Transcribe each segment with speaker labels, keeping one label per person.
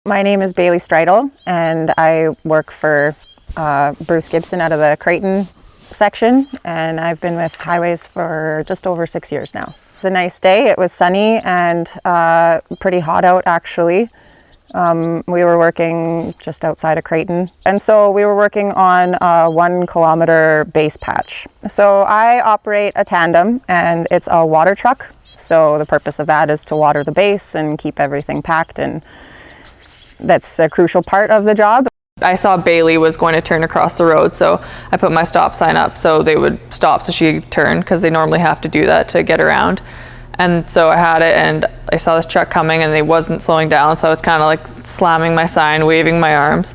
Speaker 1: My name is Bailey Streitle, and I work for Bruce Gibson out of the Creighton section, and I've been with Highways for just over 6 years now. It's a nice day. It was sunny and pretty hot out, actually. We were working just outside of Creighton, and so we were working on a 1 kilometer base patch. So I operate a tandem, and it's a water truck. So the purpose of that is to water the base and keep everything packed, and that's a crucial part of the job.
Speaker 2: I saw Bailey was going to turn across the road, so I put my stop sign up so they would stop so she could turn, because they normally have to do that to get around. And so I had it, and I saw this truck coming and they wasn't slowing down, so I was kind of like slamming my sign, waving my arms,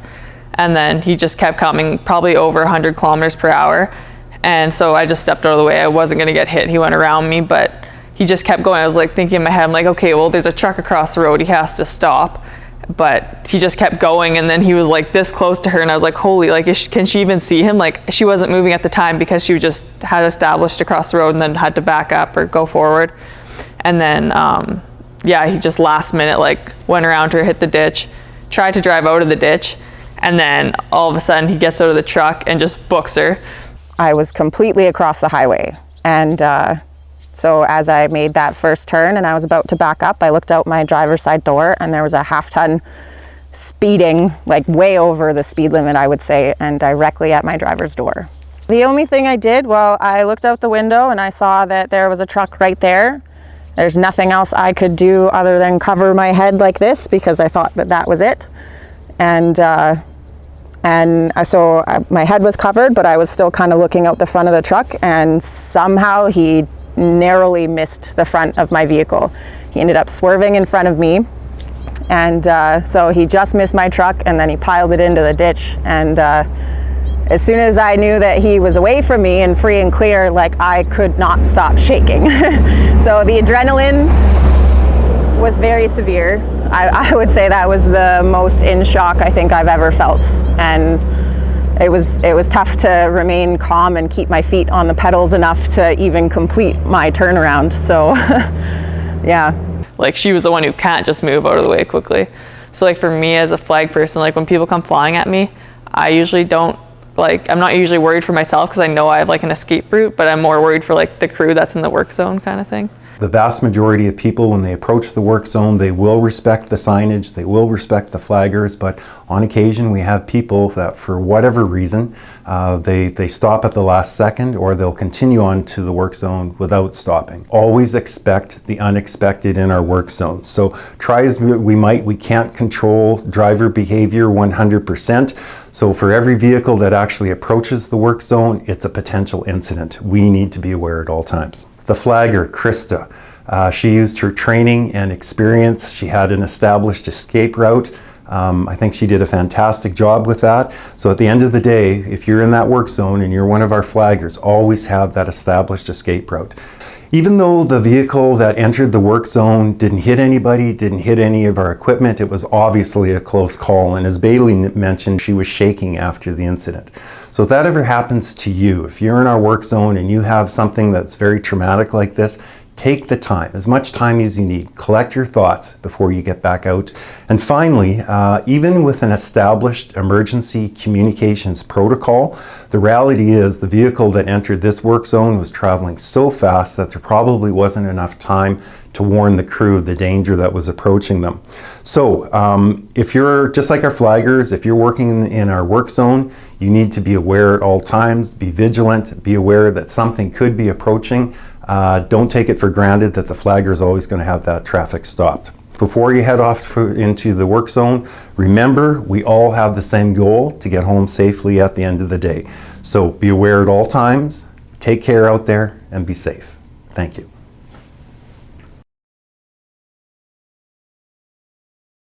Speaker 2: and then he just kept coming, probably over 100 kilometers per hour. And so I just stepped out of the way. I wasn't going to get hit. He went around me, but he just kept going. I was like thinking in my head, I'm like, okay, well, there's a truck across the road, he has to stop. But he just kept going, and then he was like this close to her, and I was like, holy, like, can she even see him? Like, she wasn't moving at the time because she just had established across the road and then had to back up or go forward. And then yeah, he just last minute like went around her, hit the ditch, tried to drive out of the ditch, and then all of a sudden he gets out of the truck and just books her.
Speaker 1: I was completely across the highway, and so as I made that first turn and I was about to back up, I looked out my driver's side door, and there was a half-ton speeding, like way over the speed limit, I would say, and directly at my driver's door. The only thing I did, well, I looked out the window and I saw that there was a truck right there. There's nothing else I could do other than cover my head like this, because I thought that that was it. And so my head was covered, but I was still kind of looking out the front of the truck, and somehow he narrowly missed the front of my vehicle. He ended up swerving in front of me, and so he just missed my truck, and then he piled it into the ditch. And as soon as I knew that he was away from me and free and clear, like, I could not stop shaking. So the adrenaline was very severe. I would say that was the most in shock I think I've ever felt, and it was tough to remain calm and keep my feet on the pedals enough to even complete my turnaround. So yeah.
Speaker 2: Like, she was the one who can't just move out of the way quickly. So like for me as a flag person, like when people come flying at me, I usually don't, like, I'm not usually worried for myself because I know I have like an escape route, but I'm more worried for like the crew that's in the work zone kind of thing.
Speaker 3: The vast majority of people, when they approach the work zone, they will respect the signage, they will respect the flaggers, but on occasion we have people that for whatever reason, they stop at the last second, or they'll continue on to the work zone without stopping. Always expect the unexpected in our work zones. So try as we might, we can't control driver behavior 100%. So for every vehicle that actually approaches the work zone, it's a potential incident. We need to be aware at all times. The flagger, Krista, she used her training and experience. She had an established escape route. I think she did a fantastic job with that. So at the end of the day, if you're in that work zone and you're one of our flaggers, always have that established escape route. Even though the vehicle that entered the work zone didn't hit anybody, didn't hit any of our equipment, it was obviously a close call. And as Bailey mentioned, she was shaking after the incident. So if that ever happens to you, if you're in our work zone and you have something that's very traumatic like this, take the time, as much time as you need. Collect your thoughts before you get back out. And finally, even with an established emergency communications protocol, the reality is the vehicle that entered this work zone was traveling so fast that there probably wasn't enough time to warn the crew of the danger that was approaching them. So if you're just like our flaggers, if you're working in our work zone, you need to be aware at all times, be vigilant, be aware that something could be approaching. Don't take it for granted that the flagger is always going to have that traffic stopped. Before you head off into the work zone, remember, we all have the same goal, to get home safely at the end of the day. So be aware at all times, take care out there, and be safe. Thank you.